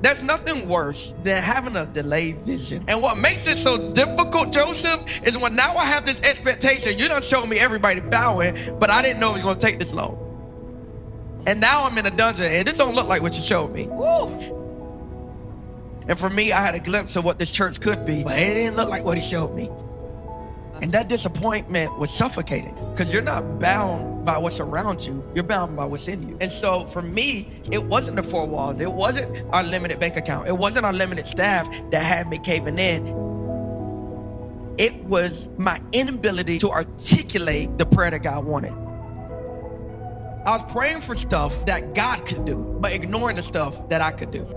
There's nothing worse than having a delayed vision. And what makes it so difficult, Joseph, is when now I have this expectation. You done showed me everybody bowing, but I didn't know it was going to take this long. And now I'm in a dungeon, and this don't look like what you showed me. Woo. And for me, I had a glimpse of what this church could be, but it didn't look like what he showed me. And that disappointment was suffocating because you're not bound by what's around you. You're bound by what's in you. And so for me, it wasn't the four walls. It wasn't our limited bank account. It wasn't our limited staff that had me caving in. It was my inability to articulate the prayer that God wanted. I was praying for stuff that God could do, but ignoring the stuff that I could do.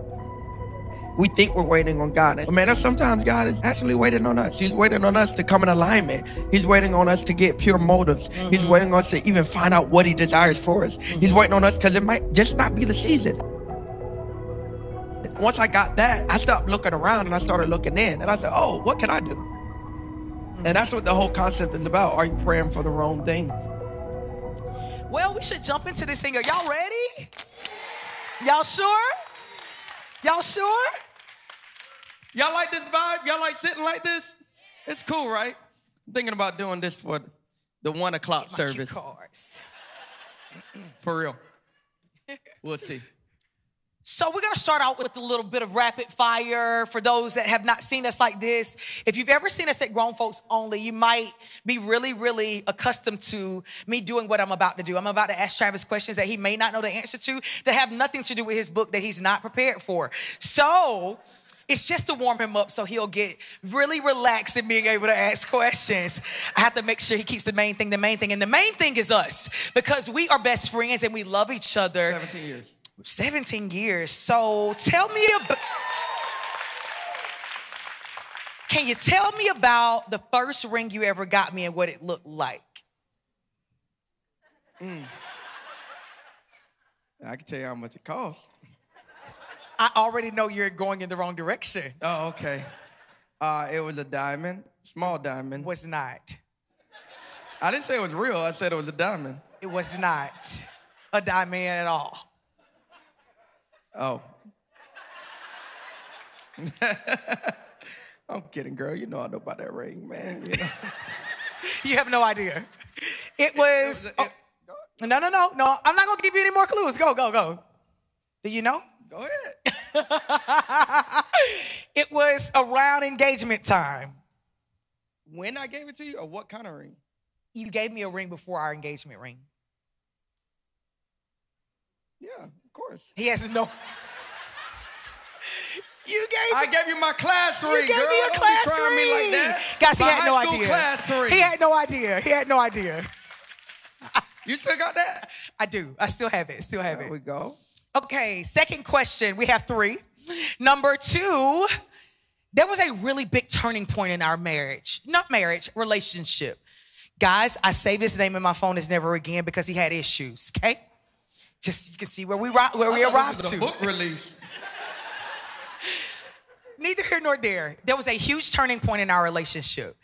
We think we're waiting on God. But man, sometimes God is actually waiting on us. He's waiting on us to come in alignment. He's waiting on us to get pure motives. He's waiting on us to even find out what he desires for us. He's waiting on us because it might just not be the season. Once I got that, I stopped looking around and I started looking in. And I said, oh, what can I do? And that's what the whole concept is about. Are you praying for the wrong thing? Well, we should jump into this thing. Are y'all ready? Y'all sure? Y'all sure? Y'all like this vibe? Y'all like sitting like this? It's cool, right? I'm thinking about doing this for the 1 o'clock service. For real. We'll see. So we're going to start out with a little bit of rapid fire for those that have not seen us like this. If you've ever seen us at Grown Folks Only, you might be really, really accustomed to me doing what I'm about to do. I'm about to ask Travis questions that he may not know the answer to that have nothing to do with his book that he's not prepared for. So it's just to warm him up so he'll get really relaxed in being able to ask questions. I have to make sure he keeps the main thing the main thing. And the main thing is us because we are best friends and we love each other. 17 years. 17 years. So tell me about, can you tell me about the first ring you ever got me and what it looked like? I can tell you how much it cost. I already know you're going in the wrong direction. Oh, okay. It was a diamond, small diamond. Was not. I didn't say it was real. I said it was a diamond. It was not a diamond at all. Oh. I'm kidding, girl. You know I know about that ring, man. You know? You have no idea. It was... No. I'm not going to give you any more clues. Go. Do you know? Go ahead. It was around engagement time. When I gave it to you, or what kind of ring? You gave me a ring before our engagement ring. Yeah, of course. He has no... I gave you my class ring, girl. You gave me a class ring. Trying me like that. Guys, he my had no high school idea. Class ring. He had no idea. You still got that? I do. I still have it. There we go. Okay, second question. We have 3. Number 2, there was a really big turning point in our marriage. Not marriage, relationship. Guys, I saved his name in my phone as Never Again because he had issues, okay? Just you can see where we arrived to. Book release. Neither here nor there. There was a huge turning point in our relationship.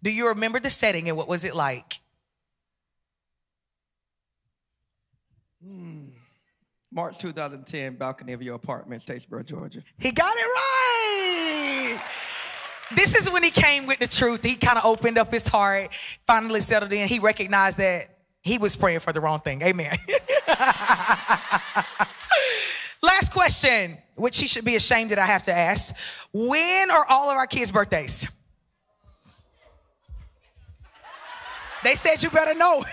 Do you remember the setting and what was it like? March 2010, balcony of your apartment, Statesboro, Georgia. He got it right. This is when he came with the truth. He kind of opened up his heart, finally settled in. He recognized that he was praying for the wrong thing. Amen. Last question, which he should be ashamed that I have to ask. When are all of our kids' birthdays? They said you better know.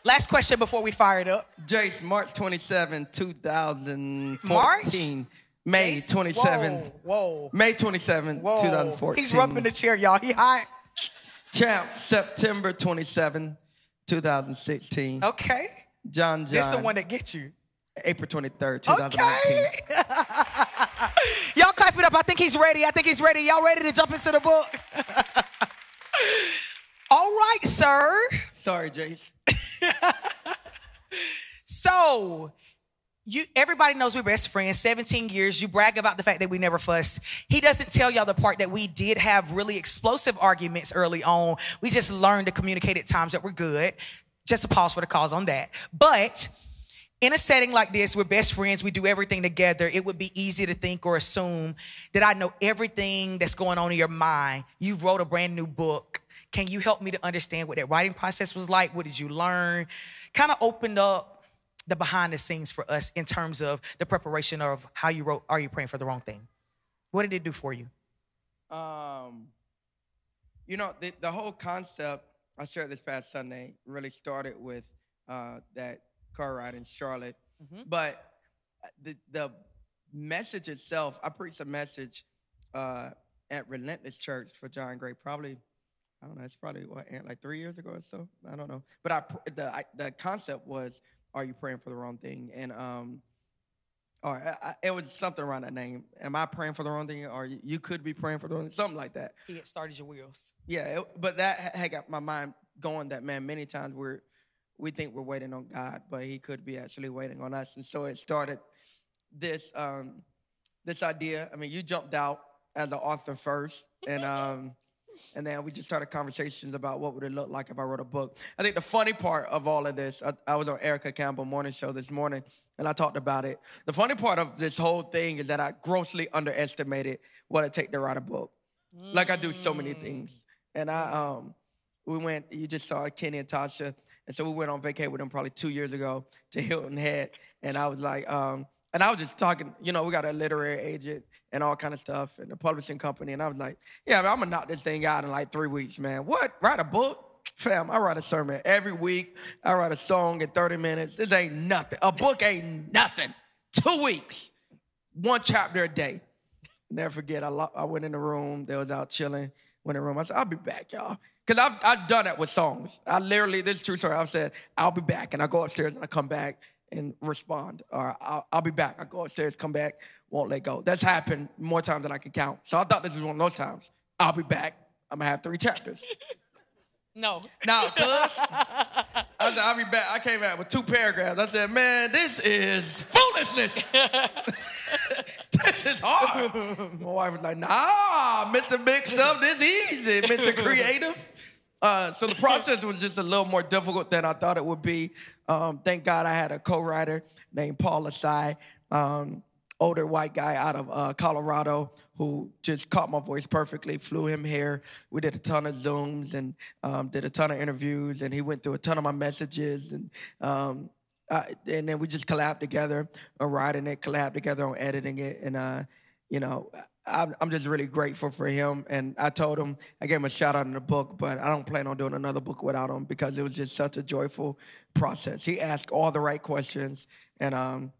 Last question before we fire it up. Jace, March 27, 2014. March? May 27. Whoa. May 27, 2014. He's rubbing the chair, y'all. He hot. Champ, September 27, 2016. Okay. John. This the one that gets you. April 23rd, 2019. Okay. Y'all clap it up. I think he's ready. Y'all ready to jump into the book? All right, sir. Sorry, Jace. So, everybody knows we're best friends, 17 years. You brag about the fact that we never fuss. He doesn't tell y'all the part that we did have really explosive arguments early on. We just learned to communicate at times that we're good. Just a pause for the cause on that. But In a setting like this, we're best friends, we do everything together, it would be easy to think or assume that I know everything that's going on in your mind. You wrote a brand new book. Can you help me to understand what that writing process was like? What did you learn? Kind of opened up the behind the scenes for us in terms of the preparation of how you wrote Are You Praying for the Wrong Thing? What did it do for you? You know, the whole concept I shared this past Sunday really started with that car ride in Charlotte. But the message itself, I preached a message at Relentless Church for John Gray, probably, I don't know, it's probably like 3 years ago or so. I don't know. But the concept was, are you praying for the wrong thing? And it was something around that name. Am I praying for the wrong thing? Or you could be praying for the wrong thing? Something like that. He had started your wheels. Yeah, but that had got my mind going that, man, many times we think we're waiting on God, but he could be actually waiting on us. And so it started this this idea. I mean, you jumped out as an author first, and then we just started conversations about what would it look like if I wrote a book. I think the funny part of all of this, I was on Erica Campbell morning show this morning, and I talked about it. The funny part of this whole thing is that I grossly underestimated what it take to write a book. Like I do so many things. And you just saw Kenny and Tasha, and so we went on vacation with them probably 2 years ago to Hilton Head, and I was like, and I was just talking, you know, we got a literary agent and all kind of stuff and a publishing company. And I was like, yeah, man, I'm going to knock this thing out in like 3 weeks, man. What? Write a book? Fam, I write a sermon every week. I write a song in 30 minutes. This ain't nothing. A book ain't nothing. 2 weeks. 1 chapter a day. Never forget, I went in the room. They was out chilling. Went in the room. I said, I'll be back, y'all. Because I've done that with songs. I literally, this is true story. I've said, I'll be back. And I go upstairs and I come back and respond. Or I'll be back. I go upstairs, come back, won't let go. That's happened more times than I can count. So I thought this was one of those times. I'll be back. I'm going to have 3 chapters. No. Now, cuz, I said, I'll be back. I came out with 2 paragraphs. I said, man, this is foolishness. This is hard. My wife was like, nah, Mr. Mix Up, this easy, Mr. Creative. So the process was just a little more difficult than I thought it would be. Thank God I had a co-writer named Paul Asai, older white guy out of Colorado who just caught my voice perfectly, flew him here. We did a ton of Zooms and did a ton of interviews, and he went through a ton of my messages. And then we just collabed together on writing it, collabed together on editing it. And, you know, I'm just really grateful for him. And I told him, I gave him a shout out in the book, but I don't plan on doing another book without him because it was just such a joyful process. He asked all the right questions, and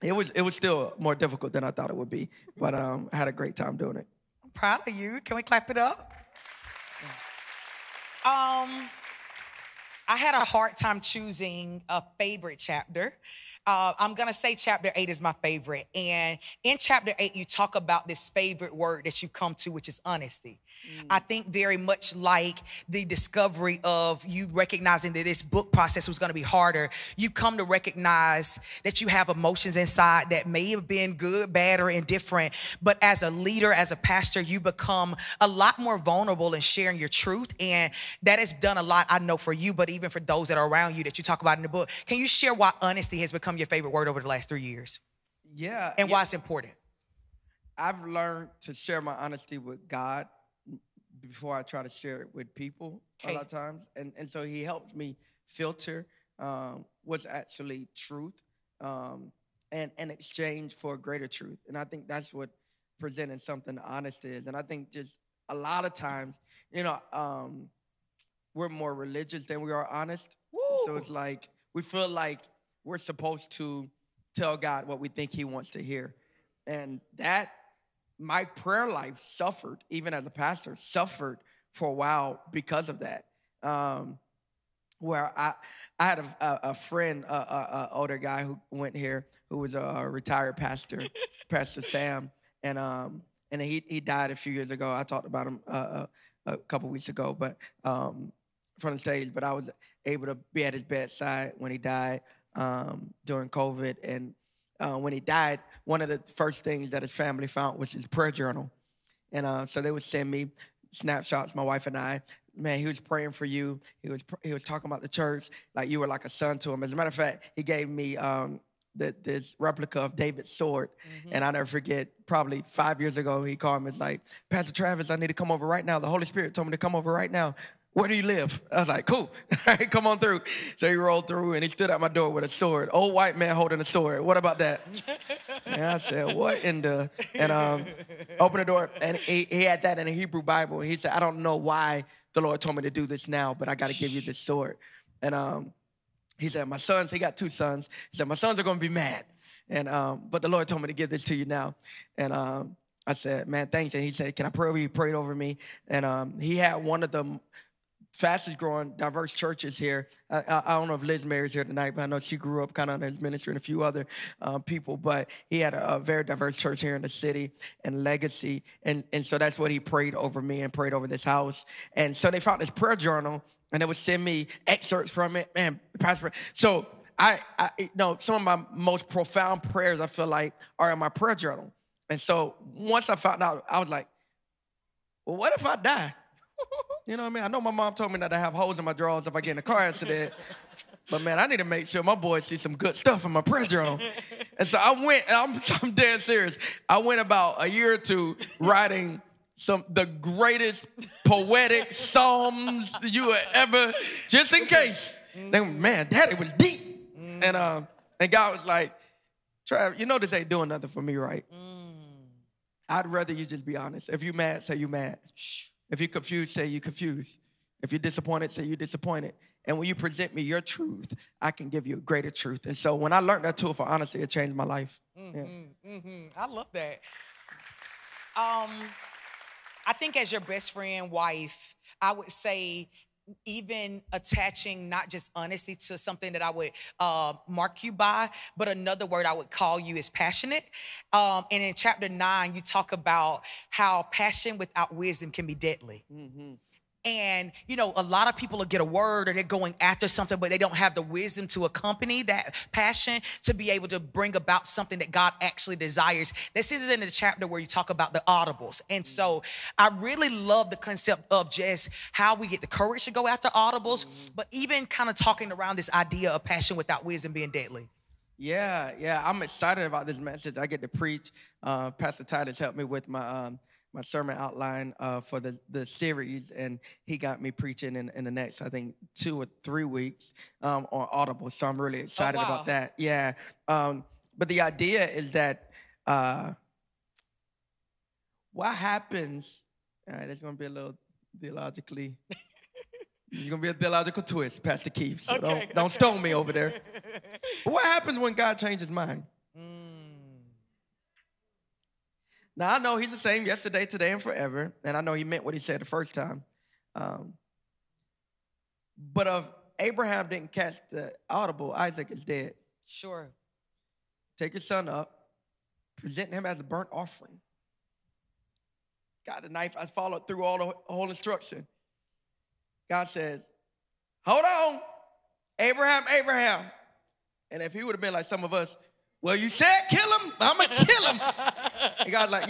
it was still more difficult than I thought it would be. But I had a great time doing it. I'm proud of you. Can we clap it up? I had a hard time choosing a favorite chapter. I'm going to say chapter 8 is my favorite. And in chapter 8, you talk about this favorite word that you come to, which is honesty. I think very much like the discovery of you recognizing that this book process was going to be harder, you come to recognize that you have emotions inside that may have been good, bad, or indifferent. But as a leader, as a pastor, you become a lot more vulnerable in sharing your truth. And that has done a lot, I know, for you, but even for those that are around you that you talk about in the book. Can you share why honesty has become your favorite word over the last 3 years? Yeah. And why it's important? I've learned to share my honesty with God before I try to share it with people a lot of times. And so he helps me filter what's actually truth and exchange for greater truth. And I think that's what presenting something honest is. And I think just a lot of times, you know, we're more religious than we are honest. Woo. So it's like we feel like we're supposed to tell God what we think he wants to hear. And that, my prayer life suffered, even as a pastor, suffered for a while because of that. Where I had a friend, older guy who went here, who was a retired pastor, Pastor Sam, and he died a few years ago. I talked about him a couple weeks ago, but from the stage. But I was able to be at his bedside when he died during COVID. And when he died, one of the first things that his family found was his prayer journal. And so they would send me snapshots, my wife and I. Man, he was praying for you. He was talking about the church like you were like a son to him. As a matter of fact, he gave me this replica of David's sword. And I'll never forget, probably 5 years ago, he called me. It's like, Pastor Travis, I need to come over right now. The Holy Spirit told me to come over right now. Where do you live? I was like, cool. All right, come on through. So he rolled through, and he stood at my door with a sword. Old white man holding a sword. What about that? And I said, what in the... And opened the door, and he had that in a Hebrew Bible. And he said, I don't know why the Lord told me to do this now, but I got to give you this sword. And he said, my sons, he got 2 sons. He said, my sons are going to be mad. And but the Lord told me to give this to you now. And I said, man, thanks. And he said, can I pray over you? He prayed over me. And he had one of the fastest growing diverse churches here. I don't know if Liz Mary's here tonight, but I know she grew up kind of in his ministry and a few other people. But he had a very diverse church here in the city and legacy. And so that's what he prayed over me and prayed over this house. And so they found this prayer journal, and they would send me excerpts from it. Man, Pastor. So I some of my most profound prayers, I feel like, are in my prayer journal. And so once I found out, I was like, well, what if I die? You know what I mean? I know my mom told me not to have holes in my drawers if I get in a car accident. But, man, I need to make sure my boys see some good stuff in my prayer journal. And so I went, and I'm dead serious. I went about a year or two writing the greatest poetic psalms you would ever, just in case. Man, Daddy was deep. And God was like, Trav, you know this ain't doing nothing for me, right? I'd rather you just be honest. If you mad, say you mad. If you're confused, say you're confused. If you're disappointed, say you're disappointed. And when you present me your truth, I can give you a greater truth. And so when I learned that tool for honesty, it changed my life. I love that. I think as your best friend, wife, I would say even attaching not just honesty to something that I would mark you by, but another word I would call you is passionate. And in chapter 9, you talk about how passion without wisdom can be deadly. And, you know, a lot of people will get a word or they're going after something, but they don't have the wisdom to accompany that passion to be able to bring about something that God actually desires. This is in the chapter where you talk about the audibles. And so I really love the concept of just how we get the courage to go after audibles, but even kind of talking around this idea of passion without wisdom being deadly. Yeah, I'm excited about this message. I get to preach. Pastor Titus helped me with my sermon outline for the series, and he got me preaching in the next, I think, 2 or 3 weeks on Audible. So I'm really excited about that. Yeah. But the idea is that what happens, there's going to be a little theologically, there's going to be a theological twist, Pastor Keith, so don't stone me over there. But what happens when God changes his mind? Now, I know he's the same yesterday, today, and forever, and I know he meant what he said the first time. But if Abraham didn't catch the audible, Isaac is dead. Sure. Take your son up, present him as a burnt offering. Got the knife. I followed through all the whole instruction. God says, hold on, Abraham. And if he would have been like some of us, well, you said kill him, I'm going to kill him. And God's like,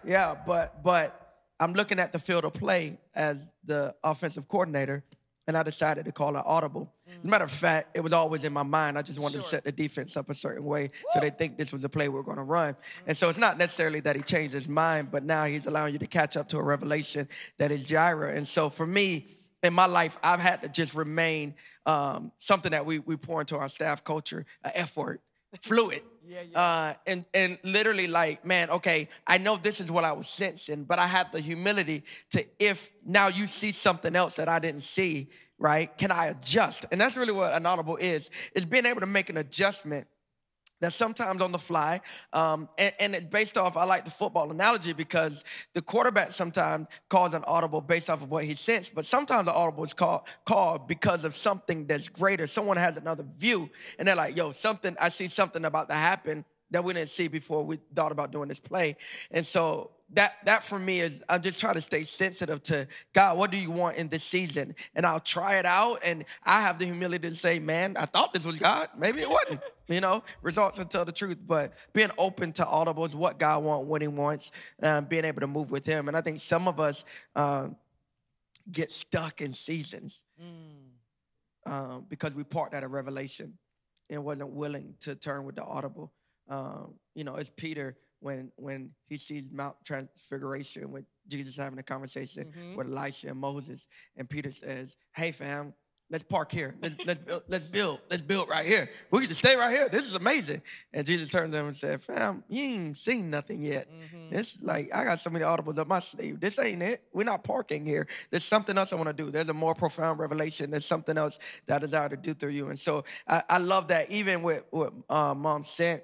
yeah, but I'm looking at the field of play as the offensive coordinator, and I decided to call it audible. As a matter of fact, it was always in my mind. I just wanted to set the defense up a certain way so they think this was the play we're going to run. And so it's not necessarily that he changed his mind, but now he's allowing you to catch up to a revelation that is Jireh. And so for me, in my life, I've had to just remain something that we pour into our staff culture, an F word, fluid. And literally like, man, okay, I know this is what I was sensing, but I had the humility to, if now you see something else that I didn't see, right, can I adjust? And that's really what an audible is being able to make an adjustment that's sometimes on the fly, and it's based off, I like the football analogy because the quarterback sometimes calls an audible based off of what he sensed, but sometimes the audible is called because of something that's greater. Someone has another view, and they're like, yo, I see something about to happen, that we didn't see before we thought about doing this play. And so that for me is, I just try to stay sensitive to God. What do you want in this season? And I'll try it out. And I have the humility to say, man, I thought this was God. Maybe it wasn't. Results will tell the truth. But being open to audibles, what God wants, what he wants, being able to move with him. And I think some of us get stuck in seasons because we parked at a revelation and wasn't willing to turn with the audible. It's Peter when he sees Mount Transfiguration with Jesus having a conversation with Elisha and Moses, and Peter says, "Hey, fam, let's park here. Let's build right here. We can stay right here. This is amazing." And Jesus turned to him and said, "Fam, you ain't seen nothing yet. It's like I got so many audibles up my sleeve. This ain't it. We're not parking here. There's something else I want to do. There's a more profound revelation. There's something else that I desire to do through you." And so I love that. Even with Mom sent,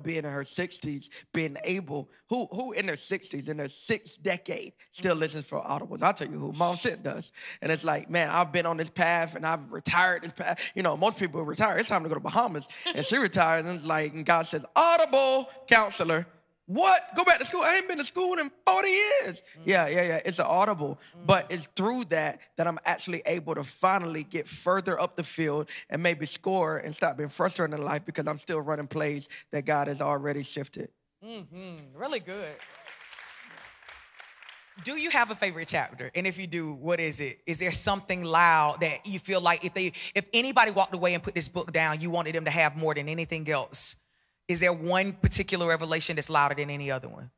being in her 60s, being able, who in their 60s, in their sixth decade, still listens for audibles? I'll tell you who, Mom Sent does. And it's like, man, I've been on this path and I've retired this path. Most people retire. It's time to go to Bahamas. And she retired, and it's like, and God says, audible counselor. What? Go back to school? I ain't been to school in 40 years. Yeah. It's an audible. But it's through that I'm actually able to finally get further up the field and maybe score and stop being frustrated in life because I'm still running plays that God has already shifted. Really good. Do you have a favorite chapter? And if you do, what is it? Is there something loud that you feel like if anybody walked away and put this book down, you wanted them to have more than anything else? Is there one particular revelation that's louder than any other one?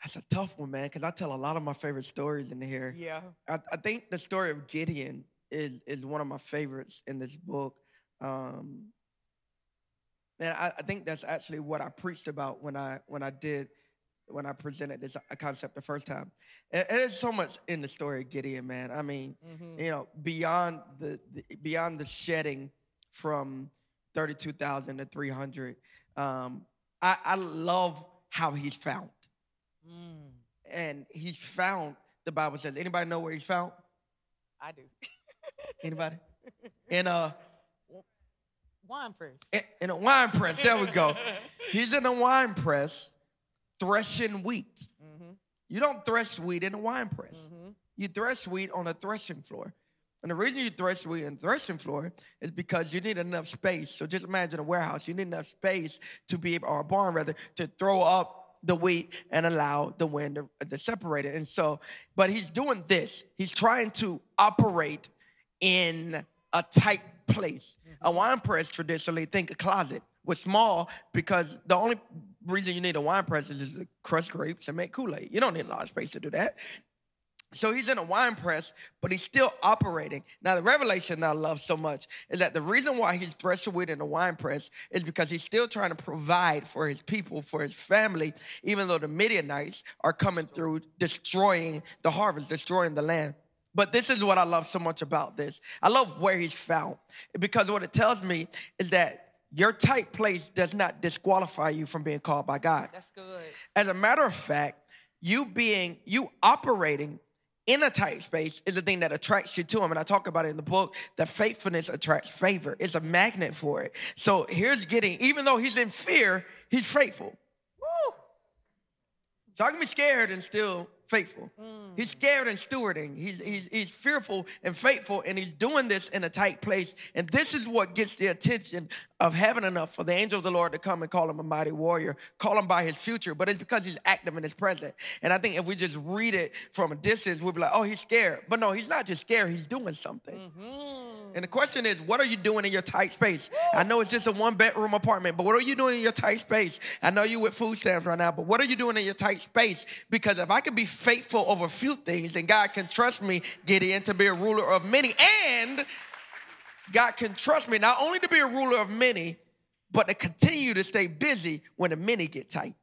That's a tough one, man, because I tell a lot of my favorite stories in here. Yeah. I think the story of Gideon is one of my favorites in this book. And I think that's actually what I preached about when I presented this concept the first time. And there's so much in the story of Gideon, man. I mean, beyond the shedding from 32,000 to 300. I love how he's found. And he's found, the Bible says, anybody know where he's found? I do. Anybody? In a wine press. In a wine press, there we go. He's in a wine press threshing wheat. You don't thresh wheat in a wine press. You thresh wheat on a threshing floor. And the reason you thresh wheat in the threshing floor is because you need enough space. So just imagine a warehouse. You need enough space to be able, or a barn rather, to throw up the wheat and allow the wind to separate it. And so, but he's doing this. He's trying to operate in a tight place. A wine press, traditionally, think a closet, was small because the only reason you need a wine press is to crush grapes and make Kool-Aid. You don't need a lot of space to do that. So he's in a wine press, but he's still operating. Now, the revelation that I love so much is that the reason why he's threshing wheat in a wine press is because he's still trying to provide for his people, for his family, even though the Midianites are coming through, destroying the harvest, destroying the land. But this is what I love so much about this. I love where he's found, because what it tells me is that your tight place does not disqualify you from being called by God. That's good. As a matter of fact, you operating in a tight space is the thing that attracts you to him. And I talk about it in the book, that faithfulness attracts favor. It's a magnet for it. So here's Gideon. Even though he's in fear, he's faithful. Woo! So I can be scared and still faithful. He's scared and stewarding. He's fearful and faithful, and he's doing this in a tight place. And this is what gets the attention of heaven enough for the angel of the Lord to come and call him a mighty warrior, call him by his future, but it's because he's active in his present. And I think if we just read it from a distance, we'll be like, oh, he's scared. But no, he's not just scared, he's doing something. And the question is, what are you doing in your tight space? I know it's just a one-bedroom apartment, but what are you doing in your tight space? I know you're with food stamps right now, but what are you doing in your tight space? Because if I could be faithful over a few things, then God can trust me, Gideon, to be a ruler of many. And God can trust me not only to be a ruler of many, but to continue to stay busy when the many get tight.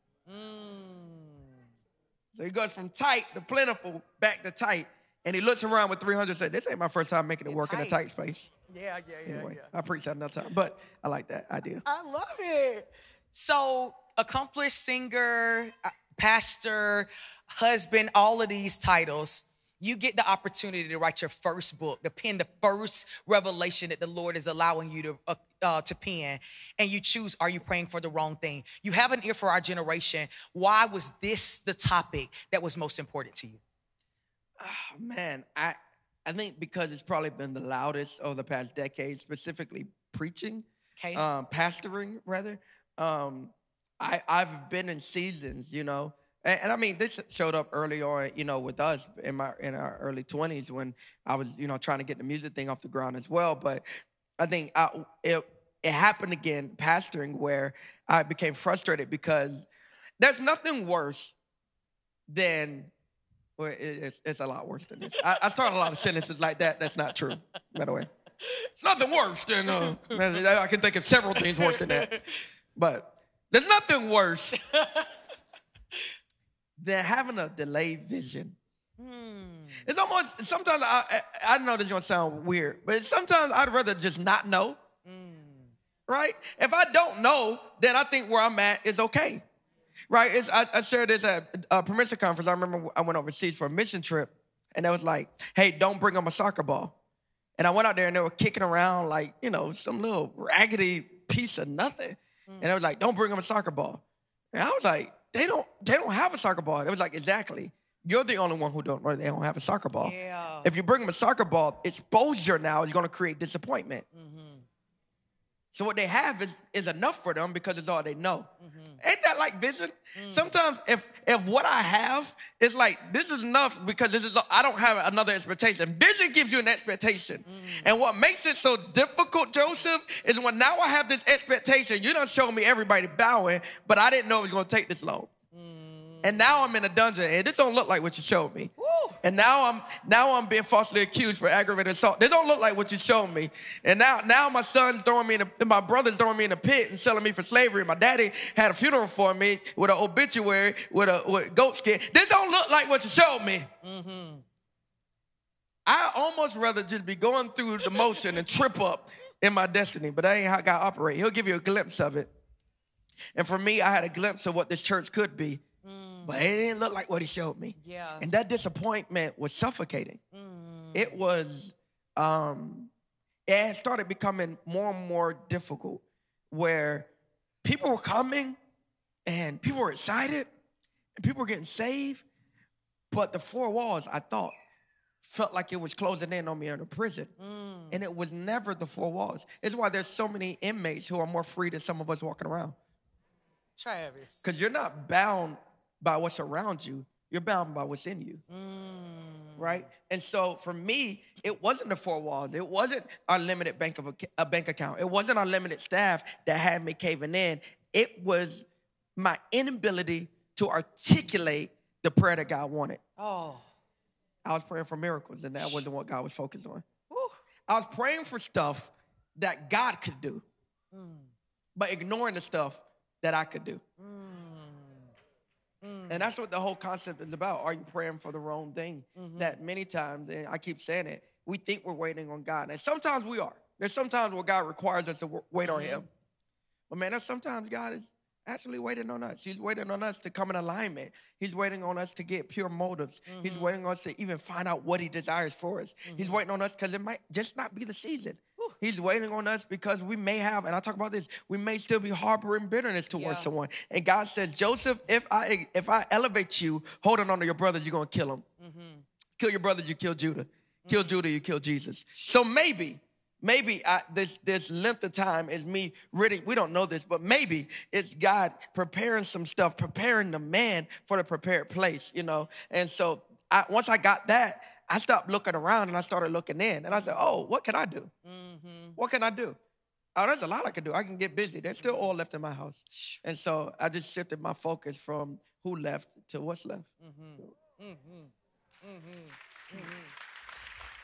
So he goes from tight to plentiful back to tight. And he looks around with 300 and said, this ain't my first time making it work in a tight space. Yeah. Anyway, I preached that another time, but I like that idea. I love it. So, accomplished singer, pastor, husband, all of these titles. You get the opportunity to write your first book, to pen the first revelation that the Lord is allowing you to pen, and you choose, are you praying for the wrong thing? You have an ear for our generation. Why was this the topic that was most important to you? Oh, man, I think because it's probably been the loudest over the past decade, specifically preaching, Okay. pastoring rather. I've been in seasons, and I mean this showed up early on, with us in our early 20s when I was, trying to get the music thing off the ground as well. But I think it happened again, pastoring, where I became frustrated because there's nothing worse than. Well, it's a lot worse than this. I started a lot of sentences like that. That's not true, by the way. It's nothing worse than, I can think of several things worse than that. But there's nothing worse than having a delayed vision. It's almost, sometimes, I know this is going to sound weird, but sometimes I'd rather just not know, right? If I don't know, then I think where I'm at is okay. Right, I shared this at a permission conference. I remember I went overseas for a mission trip, and they was like, hey, don't bring them a soccer ball. And I went out there, and they were kicking around like, some little raggedy piece of nothing. And they was like, don't bring them a soccer ball. And I was like, they don't have a soccer ball. It was like, exactly. You're the only one they don't have a soccer ball. Yeah. If you bring them a soccer ball, exposure now is going to create disappointment. So what they have is enough for them because it's all they know. Ain't that like vision? Sometimes if what I have is like, this is enough because I don't have another expectation. Vision gives you an expectation. And what makes it so difficult, Joseph, is when now I have this expectation. You done showed me everybody bowing, but I didn't know it was going to take this long. And now I'm in a dungeon, and this don't look like what you showed me. Woo. And now I'm being falsely accused for aggravated assault. This don't look like what you showed me. And now my son's throwing me my brother's throwing me in a pit and selling me for slavery. My daddy had a funeral for me with an obituary with goat skin. This don't look like what you showed me. I almost rather just be going through the motion and trip up in my destiny, but that ain't how God operates. He'll give you a glimpse of it. And for me, I had a glimpse of what this church could be. But it didn't look like what he showed me. Yeah. And that disappointment was suffocating. It was, it started becoming more and more difficult where people were coming and people were excited and people were getting saved. But the four walls, I thought, felt like it was closing in on me in a prison. And it was never the four walls. It's why there's so many inmates who are more free than some of us walking around. Travis. Because you're not bound by what's around you, you're bound by what's in you, right? And so for me, it wasn't the four walls. It wasn't our limited bank account. It wasn't our limited staff that had me caving in. It was my inability to articulate the prayer that God wanted. Oh, I was praying for miracles, and that wasn't what God was focused on. Woo. I was praying for stuff that God could do, but ignoring the stuff that I could do. And that's what the whole concept is about. Are you praying for the wrong thing? That many times, and I keep saying it, we think we're waiting on God. And sometimes we are. There's sometimes where God requires us to wait on him. But man, there's sometimes God is actually waiting on us. He's waiting on us to come in alignment. He's waiting on us to get pure motives. He's waiting on us to even find out what he desires for us. He's waiting on us because it might just not be the season. He's waiting on us because we may have, and I talk about this, we may still be harboring bitterness towards someone. And God says, Joseph, if I elevate you, holding on to your brothers, you're going to kill them. Kill your brothers, you kill Judah. Kill Judah, you kill Jesus. So maybe this length of time is me reading. We don't know this, but maybe it's God preparing some stuff, preparing the man for the prepared place, And so once I got that, I stopped looking around and I started looking in. And I said, oh, what can I do? What can I do? Oh, there's a lot I can do. I can get busy. There's still oil left in my house. And so I just shifted my focus from who left to what's left.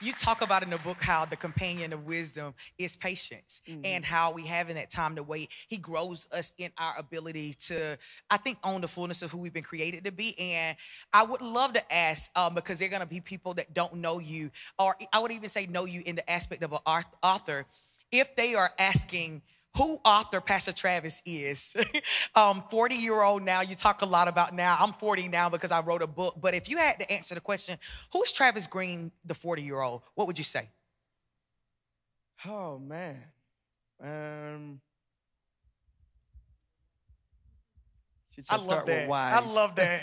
You talk about in the book how the companion of wisdom is patience and how we have in that time to wait. He grows us in our ability to, I think, own the fullness of who we've been created to be. And I would love to ask, because there are going to be people that don't know you, or I would even say know you in the aspect of an author, if they are asking, who author Pastor Travis is. 40-year-old now. You talk a lot about now. I'm 40 now because I wrote a book. But if you had to answer the question, who is Travis Greene, the 40-year-old? What would you say? Oh, man. I love that. I love that.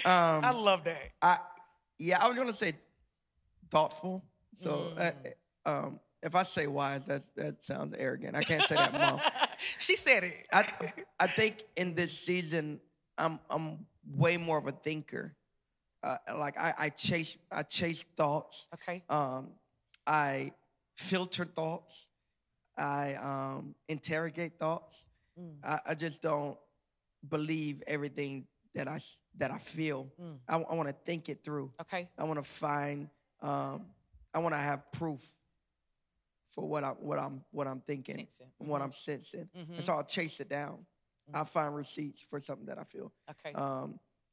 I love that. I was going to say thoughtful. So if I say wise, that sounds arrogant. I can't say that, Mom. She said it. I think in this season, I'm way more of a thinker. Like I chase thoughts. Okay. I filter thoughts. I interrogate thoughts. I just don't believe everything that I feel. I want to think it through. Okay. I want to find. I want to have proof for what I'm thinking, and what I'm sensing, and so I'll chase it down. I'll find receipts for something that I feel. Okay.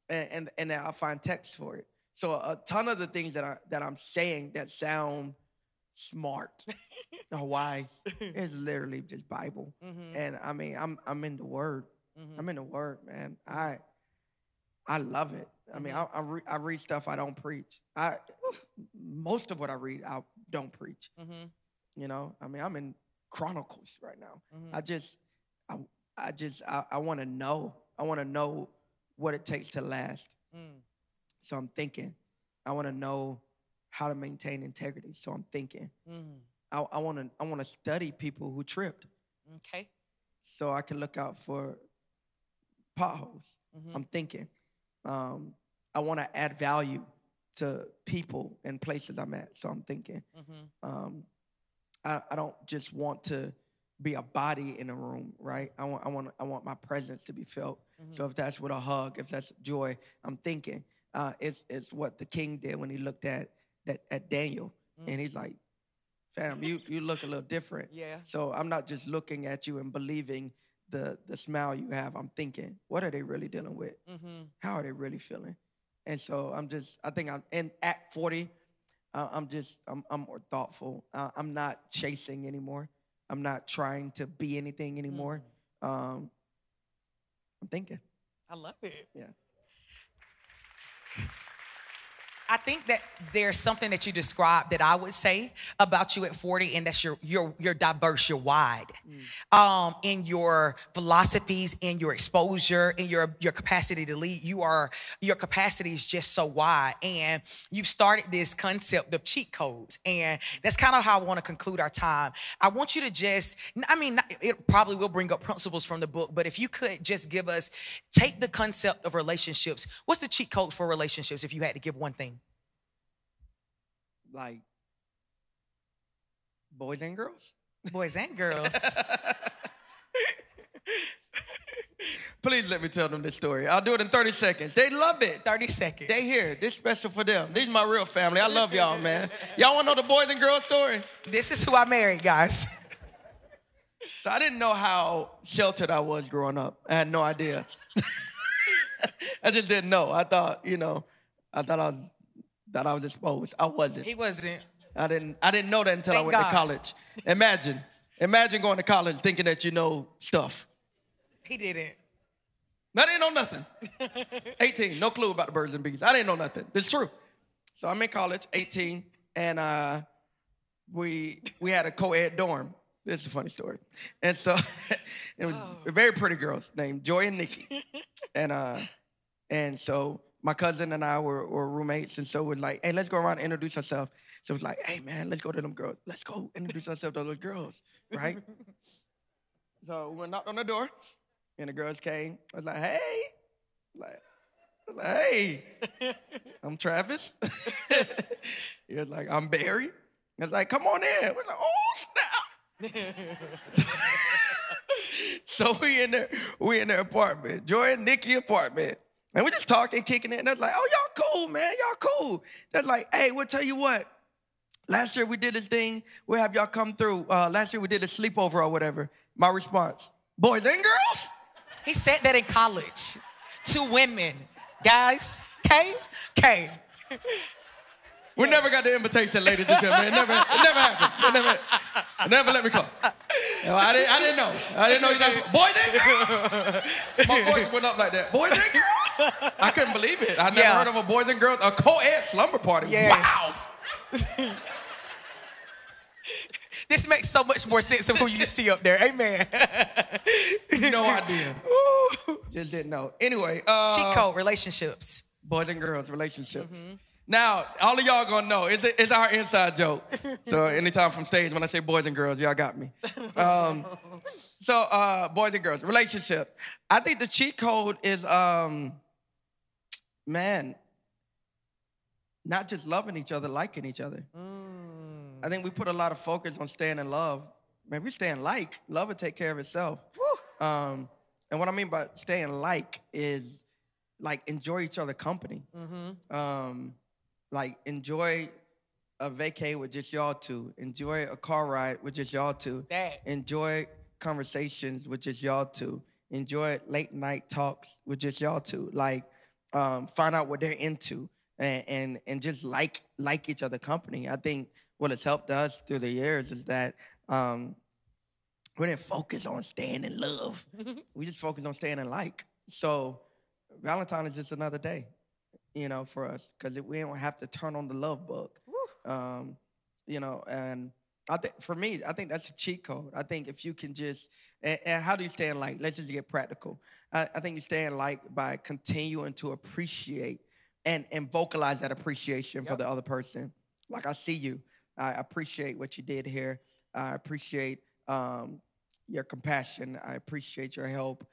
And then I'll find text for it. So a ton of the things that I'm saying that sound smart or wise is literally just Bible. And I mean, I'm in the Word. I'm in the Word, man. I love it. I mean, I read stuff I don't preach. Most of what I read, I don't preach. You know, I mean, I'm in Chronicles right now. I want to know. I want to know what it takes to last. So I'm thinking. I want to know how to maintain integrity. So I'm thinking. I want to study people who tripped. Okay. So I can look out for potholes. I'm thinking. I want to add value to people and places I'm at. So I'm thinking. I don't just want to be a body in a room, right? I want my presence to be felt. So if that's with a hug, if that's joy, I'm thinking. It's what the king did when he looked at Daniel, and he's like, "Fam, you look a little different." Yeah. So I'm not just looking at you and believing the smile you have. I'm thinking, what are they really dealing with? How are they really feeling? And so I think I'm at 40. I'm more thoughtful. I'm not chasing anymore. I'm not trying to be anything anymore. I'm thinking. I love it. Yeah. I think that there's something that you described that I would say about you at 40, and that's you're diverse, you're wide. In your philosophies, in your exposure, in your capacity to lead, your capacity is just so wide. And you've started this concept of cheat codes, and that's kind of how I want to conclude our time. I want you to just, it probably will bring up principles from the book, but if you could just take the concept of relationships. What's the cheat code for relationships if you had to give one thing? Like boys and girls? Boys and girls. Please let me tell them this story. I'll do it in 30 seconds. They love it. 30 seconds. They here. This special for them. These are my real family. I love y'all, man. Y'all want to know the boys and girls story? This is who I married, guys. So I didn't know how sheltered I was growing up. I had no idea. I just didn't know. I thought I was exposed. I wasn't. He wasn't. I didn't know that until I went to college. Imagine going to college thinking that you know stuff. He didn't. I didn't know nothing. 18, no clue about the birds and bees. I didn't know nothing. It's true. So I'm in college, 18, and we had a co-ed dorm. This is a funny story. And so it was very pretty girls named Joy and Nikki. And so my cousin and I were roommates, and so we're like, hey, let's go around and introduce ourselves. So it's like, hey, man, let's go to them girls. Let's go introduce ourselves to those girls, right? So we knocked on the door, and the girls came. I was like, hey. Hey, I'm Travis. He was like, I'm Barry. I was like, come on in. We're like, oh, snap. So we in their apartment, Joy and Nikki apartment. And we're just talking, kicking it. And I was like, oh, y'all cool, man. Y'all cool. They're like, hey, we'll tell you what. Last year we did this thing. We'll have y'all come through. Last year we did a sleepover or whatever. My response, boys and girls? He said that in college to women. Guys, K. We never got the invitation, ladies and gentlemen. It never happened. It never let me come. No, I didn't know. I didn't know you're not. Boys and girls. My voice went up like that. Boys and girls. I couldn't believe it. I never heard of a boys and girls, a co-ed slumber party. Yes. Wow. This makes so much more sense of who you see up there. Amen. No idea. Just didn't know. Anyway. Cheat code, relationships. Boys and girls, relationships. Now, all of y'all gonna know, it's our inside joke. So anytime from stage, when I say boys and girls, y'all got me. Boys and girls, relationship. I think the cheat code is, man, not just loving each other, liking each other. I think we put a lot of focus on staying in love. Man, if we stay in like, love will take care of itself. And what I mean by staying like is like enjoy each other's company. Like enjoy a vacay with just y'all two. Enjoy a car ride with just y'all two. Enjoy conversations with just y'all two. Enjoy late night talks with just y'all two. Like find out what they're into and just like each other's company. I think what has helped us through the years is that we didn't focus on staying in love. We just focused on staying in like. So Valentine is just another day, you know, for us, because we don't have to turn on the love bug. You know, and I think for me, I think that's a cheat code. I think if you can just, and how do you stay in like? Let's just get practical. I think you stay in like by continuing to appreciate and vocalize that appreciation for the other person. Like, I see you. I appreciate what you did here. I appreciate your compassion. I appreciate your help.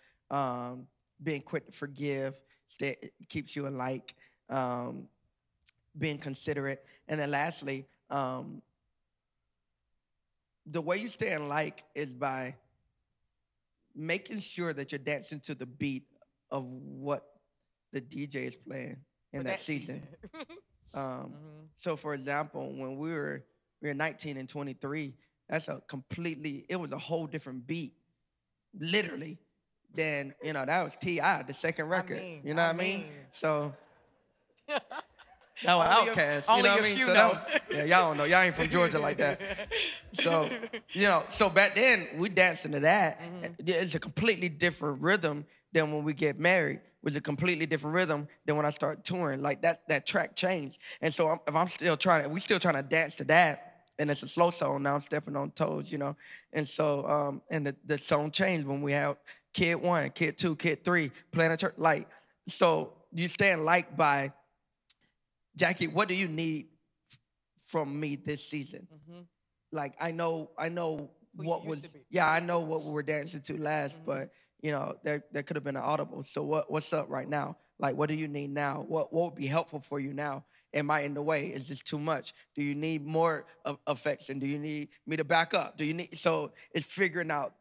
Being quick to forgive keeps you in like. Being considerate. And then lastly, the way you stay in like is by making sure that you're dancing to the beat of what the DJ is playing in that season. So for example, when we were 19 and 23, that's it was a whole different beat, literally, than, you know, that was T.I., the second record. You know what I mean? So that was Outkast. You know what I mean? So yeah, y'all don't know. Y'all ain't from Georgia like that. So, you know, so back then we dancing to that. It's a completely different rhythm than when we get married. With a completely different rhythm than when I start touring. Like that track changed. And so we still trying to dance to that, and it's a slow song. Now I'm stepping on toes, you know. And so, and the song changed when we have Kid 1, Kid 2, Kid 3, playing a church. Like, so you stand like by, Jackie, what do you need from me this season? Like, I know what was, I know what we were dancing to last, but you know, there could have been an audible. So what's up right now? Like, what do you need now? What would be helpful for you now? Am I in the way? Is this too much? Do you need more affection? Do you need me to back up? So it's figuring out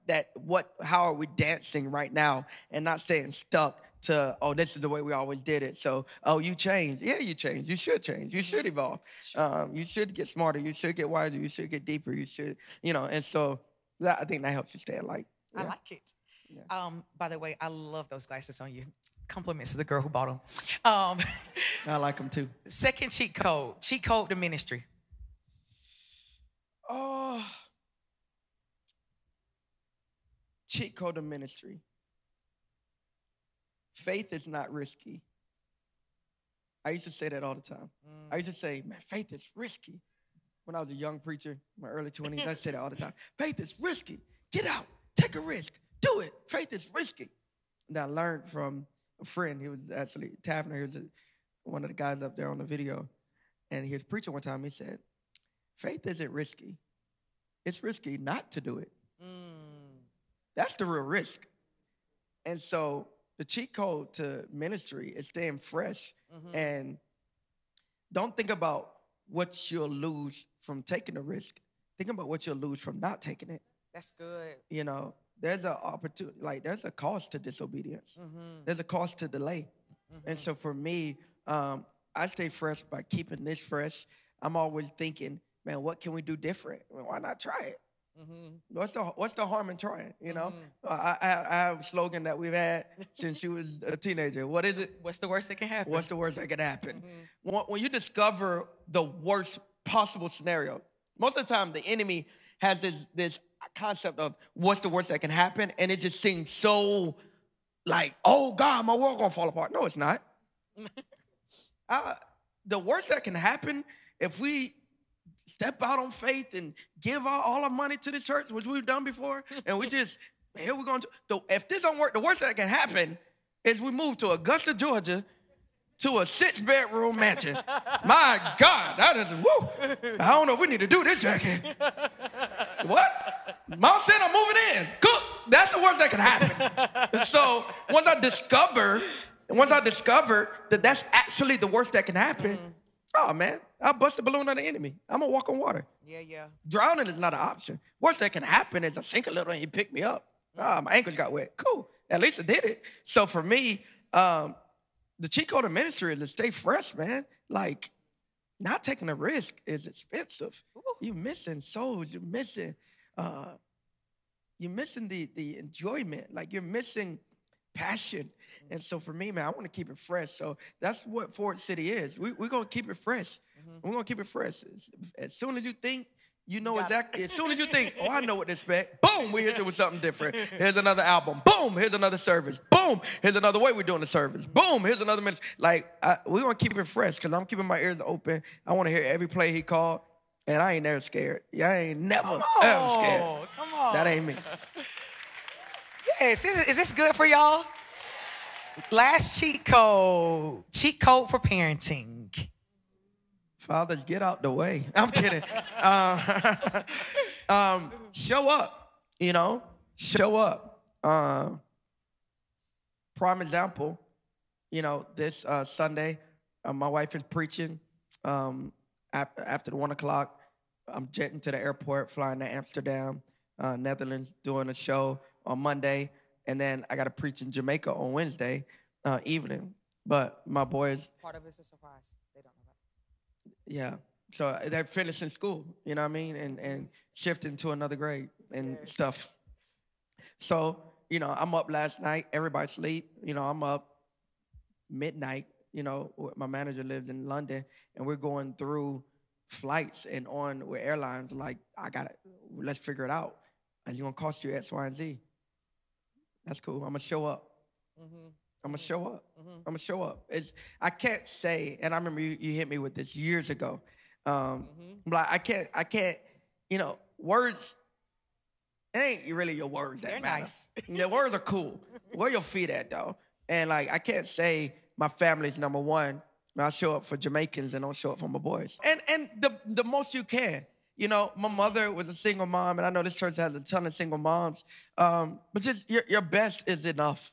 how are we dancing right now and not staying stuck to, oh, this is the way we always did it. So, oh, you changed. Yeah, you changed. You should change. You should evolve. You should get smarter. You should get wiser. You should get deeper. You should, you know, and so I think that helps you stay in light. I like it. Yeah. By the way, I love those glasses on you. Compliments to the girl who bought them. I like them too. Second cheat code to ministry. Oh, cheat code to ministry. Faith is not risky. I used to say that all the time. I used to say, man, faith is risky. When I was a young preacher, in my early 20s, I said that all the time. Faith is risky. Get out. Take a risk. Do it. Faith is risky. And I learned from a friend. He was actually Tavener. He was one of the guys up there on the video. And he was preaching one time. He said, faith isn't risky. It's risky not to do it. That's the real risk. And so the cheat code to ministry is staying fresh. And don't think about what you'll lose from taking the risk. Think about what you'll lose from not taking it. That's good. You know, there's an opportunity, like there's a cost to disobedience. There's a cost to delay. And so for me, I stay fresh by keeping this fresh. I'm always thinking, man, what can we do different? I mean, why not try it? What's the harm in trying? You know, I have a slogan that we've had since she was a teenager. What is it? What's the worst that can happen? What's the worst that can happen? When you discover the worst possible scenario, most of the time the enemy has this concept of what's the worst that can happen, and it just seems so like, oh God, my world gonna fall apart. No, it's not. The worst that can happen if we step out on faith and give all our money to the church, which we've done before, and we just, here we're going to, if this don't work, the worst that can happen is we move to Augusta, Georgia, to a 6-bedroom mansion. My God, that is, woo. I don't know if we need to do this, Jackie. What? Mom said I'm moving in. Cook. That's the worst that can happen. So once I discovered that that's actually the worst that can happen, oh man, I'll bust a balloon on the enemy. I'm gonna walk on water. Yeah. Drowning is not an option. Worst that can happen is I sink a little and you pick me up. My ankles got wet. Cool. At least I did it. So for me, the cheat code of ministry is to stay fresh, man. Like, not taking a risk is expensive. Ooh. You're missing souls. You're missing the enjoyment. Like, you're missing passion. And so for me, man, I want to keep it fresh. So that's what Ford City is. We're going to keep it fresh. We're going to keep it fresh. As soon as you think, you know exactly. As soon as you think, oh, I know what to expect. Boom, we hit you with something different. Here's another album. Boom, here's another service. Boom, here's another way we're doing the service. Boom, here's another ministry. Like, we're going to keep it fresh because I'm keeping my ears open. I want to hear every play he called, and I ain't never scared. Yeah, I ain't never, ever scared. Come on. That ain't me. Yes, is this good for y'all? Last cheat code for parenting. Fathers, get out the way. I'm kidding. Show up, show up. Prime example, this Sunday, my wife is preaching after the 1 o'clock. I'm jetting to the airport, flying to Amsterdam, Netherlands, doing a show on Monday. And then I got to preach in Jamaica on Wednesday evening. But my boys... Part of it's a surprise. They don't know that. Yeah. So they're finishing school, you know what I mean? And shifting to another grade and stuff. So, I'm up last night. Everybody sleep. I'm up midnight. My manager lives in London. And we're going through flights and on with airlines. Like, let's figure it out. And it's going to cost you X, Y, and Z. That's cool. I'm going to show up. I'm going to show up. I'm going to show up. I can't say, and I remember you hit me with this years ago. Like, I can't, words, it ain't really your words that They're matter. Nice. The words are cool. Where your feet at, though? And, like, I can't say my family's number one. I show up for Jamaicans and don't show up for my boys. And the most you can. My mother was a single mom, and I know this church has a ton of single moms. But just your best is enough.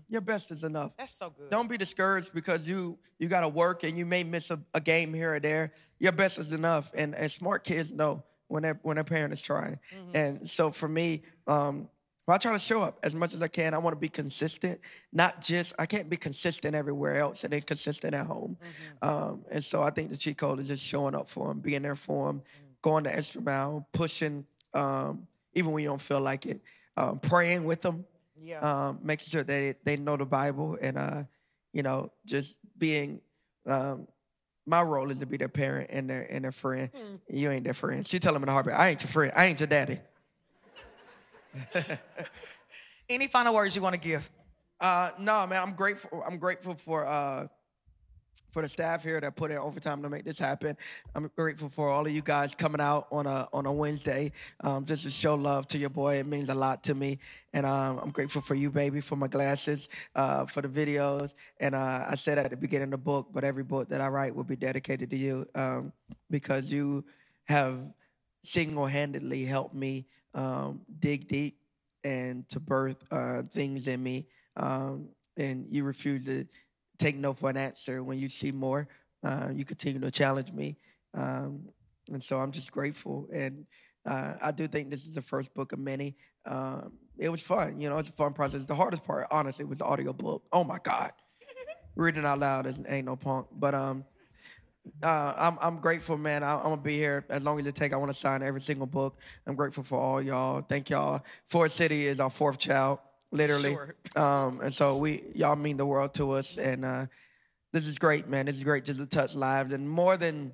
Your best is enough. That's so good. Don't be discouraged because you got to work and you may miss a game here or there. Your best is enough. And smart kids know when their parent is trying. And so for me, I try to show up as much as I can. I want to be consistent. I can't be consistent everywhere else and then consistent at home. And so I think the cheat code is just showing up for them, being there for them, going the extra mile, pushing, even when you don't feel like it, praying with them, making sure they know the Bible, and just being. My role is to be their parent and their friend. You ain't their friend. She tell them in the heartbeat, I ain't your friend. I ain't your daddy. Any final words you want to give? No, man. I'm grateful for the staff here that put in overtime to make this happen. I'm grateful for all of you guys coming out on a Wednesday just to show love to your boy. It means a lot to me. And I'm grateful for you, baby, for my glasses, for the videos. And I said at the beginning of the book, but every book that I write will be dedicated to you because you have single-handedly helped me dig deep and to birth things in me. And you refuse to take no for an answer when you see more. You continue to challenge me. And so I'm just grateful. And I do think this is the first book of many. It was fun. It's a fun process. The hardest part, honestly, was the audio book. Oh, my God. Reading out loud ain't no punk. But I'm grateful, man. I'm going to be here as long as it takes. I want to sign every single book. I'm grateful for all y'all. Thank y'all. Ford City is our fourth child. Literally. Sure. And so y'all mean the world to us. And this is great, man. This is great just to touch lives. And more than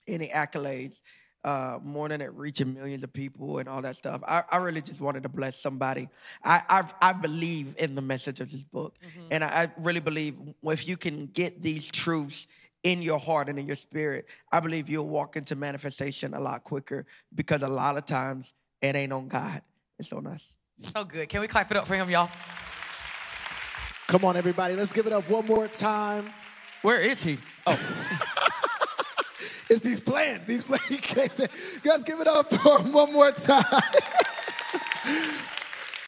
any accolades, more than it reaching millions of people and all that stuff. I really just wanted to bless somebody. I believe in the message of this book. And I really believe if you can get these truths in your heart and in your spirit, I believe you'll walk into manifestation a lot quicker, because a lot of times it ain't on God, it's on us. So good. Can we clap it up for him, y'all? Come on, everybody. Let's give it up one more time. Where is he? Oh. It's these plans. These plans. Guys, give it up for him one more time.